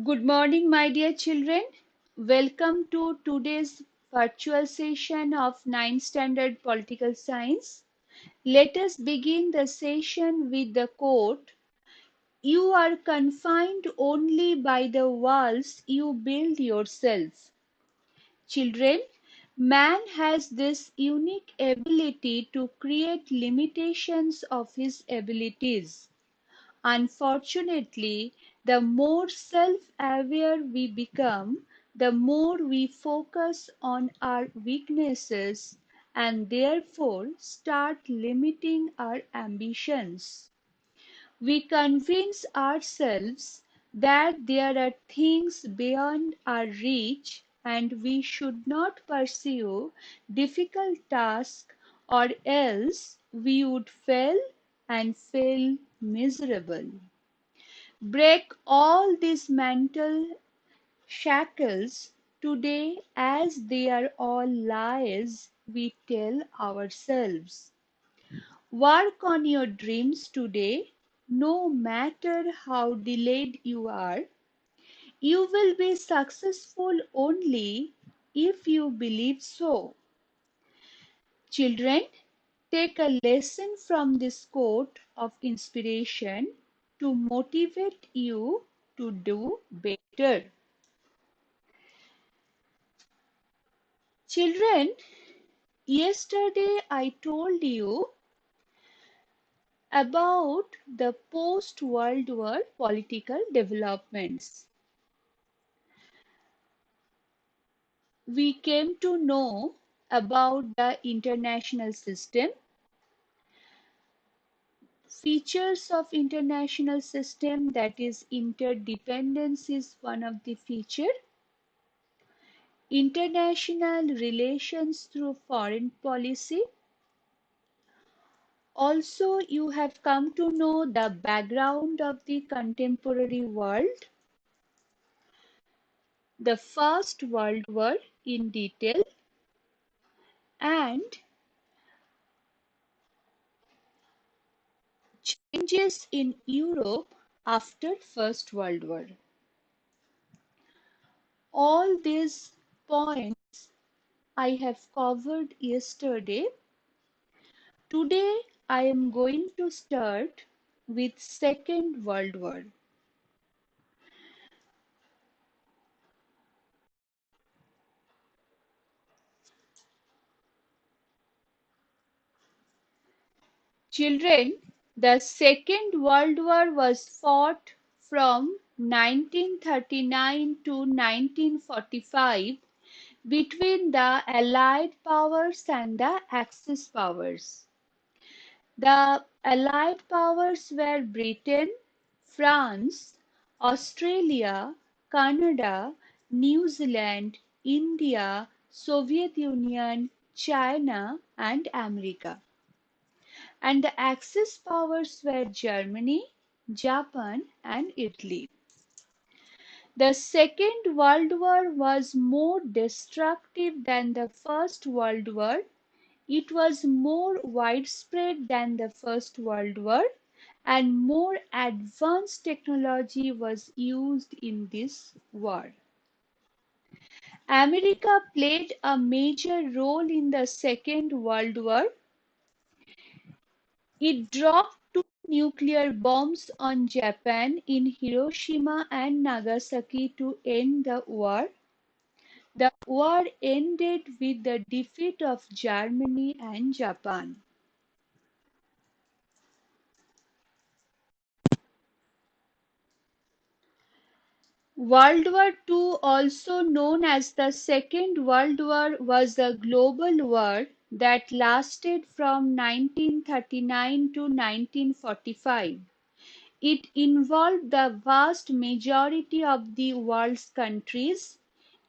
Good morning, my dear children. Welcome to today's virtual session of 9th Standard Political Science. Let us begin the session with the quote, "You are confined only by the walls you build yourself." Children, man has this unique ability to create limitations of his abilities. Unfortunately, the more self-aware we become, the more we focus on our weaknesses and therefore start limiting our ambitions. We convince ourselves that there are things beyond our reach and we should not pursue difficult tasks or else we would fail and fail miserable. Break all these mental shackles today as they are all lies we tell ourselves. Work on your dreams today, no matter how delayed you are. You will be successful only if you believe so. Children, take a lesson from this quote of inspiration to motivate you to do better. Children, yesterday I told you about the post-World War political developments. We came to know about the international system. Features of international system, that is interdependence is one of the feature. International relations through foreign policy. Also, you have come to know the background of the contemporary world, the First World War in detail, and changes in Europe after First World War. All these points I have covered yesterday. Today I am going to start with Second World War. Children, the Second World War was fought from 1939 to 1945 between the Allied powers and the Axis powers. The Allied powers were Britain, France, Australia, Canada, New Zealand, India, Soviet Union, China, and America. And the Axis powers were Germany, Japan, and Italy. The Second World War was more destructive than the First World War. It was more widespread than the First World War, and more advanced technology was used in this war. America played a major role in the Second World War. It dropped two nuclear bombs on Japan in Hiroshima and Nagasaki to end the war. The war ended with the defeat of Germany and Japan. World War II, also known as the Second World War, was a global war that lasted from 1939 to 1945. It involved the vast majority of the world's countries,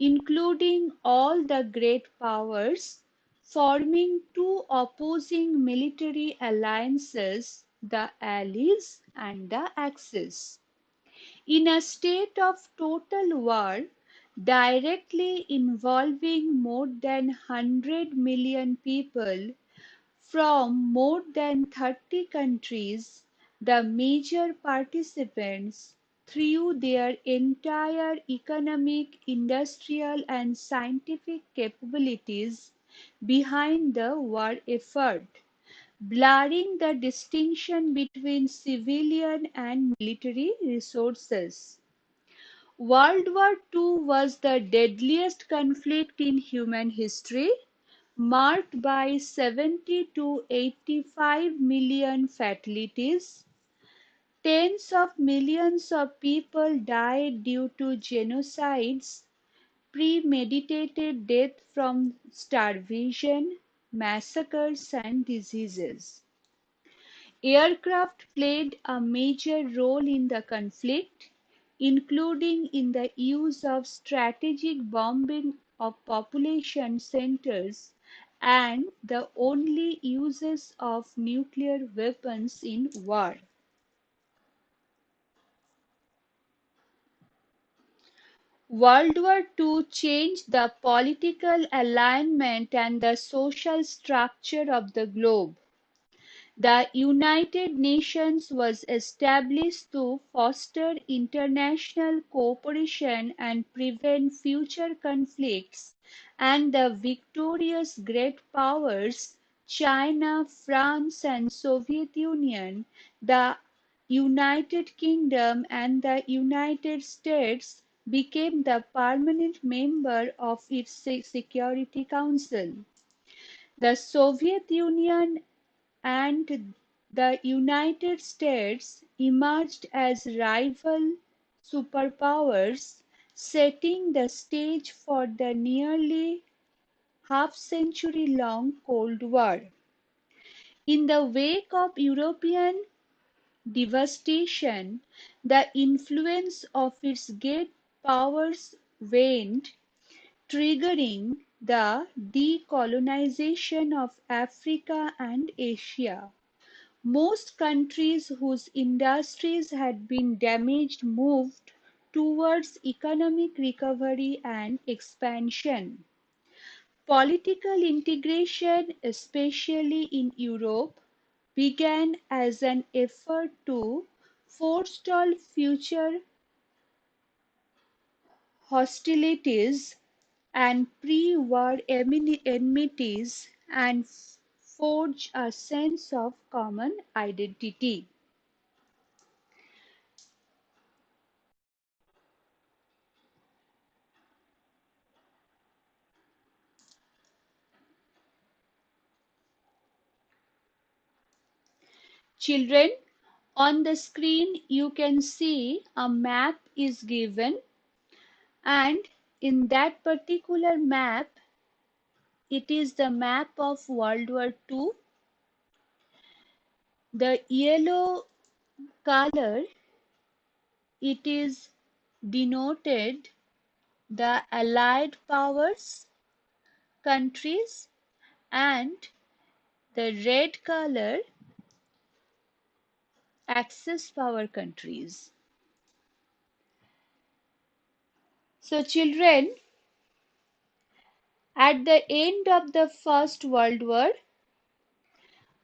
including all the great powers, forming two opposing military alliances, the Allies and the Axis. In a state of total war, directly involving more than 100 million people from more than 30 countries, the major participants threw their entire economic, industrial, and scientific capabilities behind the war effort, blurring the distinction between civilian and military resources. World War II was the deadliest conflict in human history, marked by 70 to 85 million fatalities. Tens of millions of people died due to genocides, premeditated death from starvation, massacres, and diseases. Aircraft played a major role in the conflict, including in the use of strategic bombing of population centers and the only uses of nuclear weapons in war. World War II changed the political alignment and the social structure of the globe. The United Nations was established to foster international cooperation and prevent future conflicts, and the victorious great powers, China, France, and Soviet Union, the United Kingdom, and the United States, became the permanent member of its Security Council. The Soviet Union and the United States emerged as rival superpowers, setting the stage for the nearly half-century-long Cold War. In the wake of European devastation, the influence of its great powers waned, triggering the decolonization of Africa and Asia. Most countries whose industries had been damaged moved towards economic recovery and expansion. Political integration, especially in Europe, began as an effort to forestall future hostilities and pre-war enmities and forge a sense of common identity. Children, on the screen you can see a map is given, and in that particular map it is the map of World War II. The yellow color, it is denoted the Allied powers countries, and the red color Axis power countries. So children, at the end of the First World War,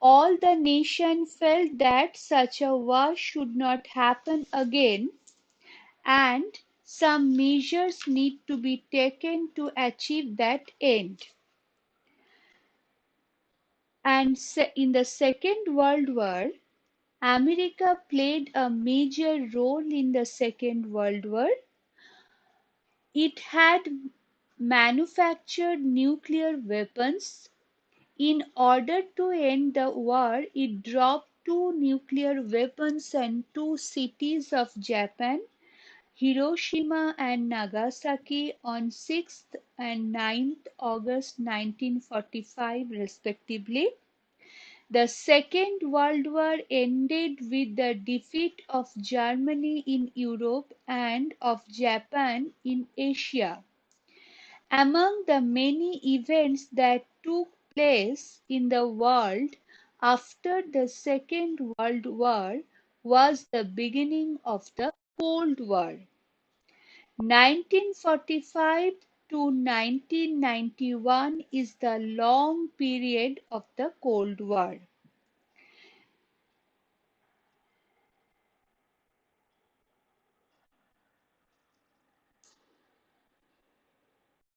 all the nation felt that such a war should not happen again, and some measures need to be taken to achieve that end. And in the Second World War, America played a major role in the Second World War. It had manufactured nuclear weapons. In order to end the war, it dropped two nuclear weapons and two cities of Japan, Hiroshima and Nagasaki, on 6th and 9th August 1945 respectively. The Second World War ended with the defeat of Germany in Europe and of Japan in Asia. Among the many events that took place in the world after the Second World War was the beginning of the Cold War. 1945 to 1991 is the long period of the Cold War.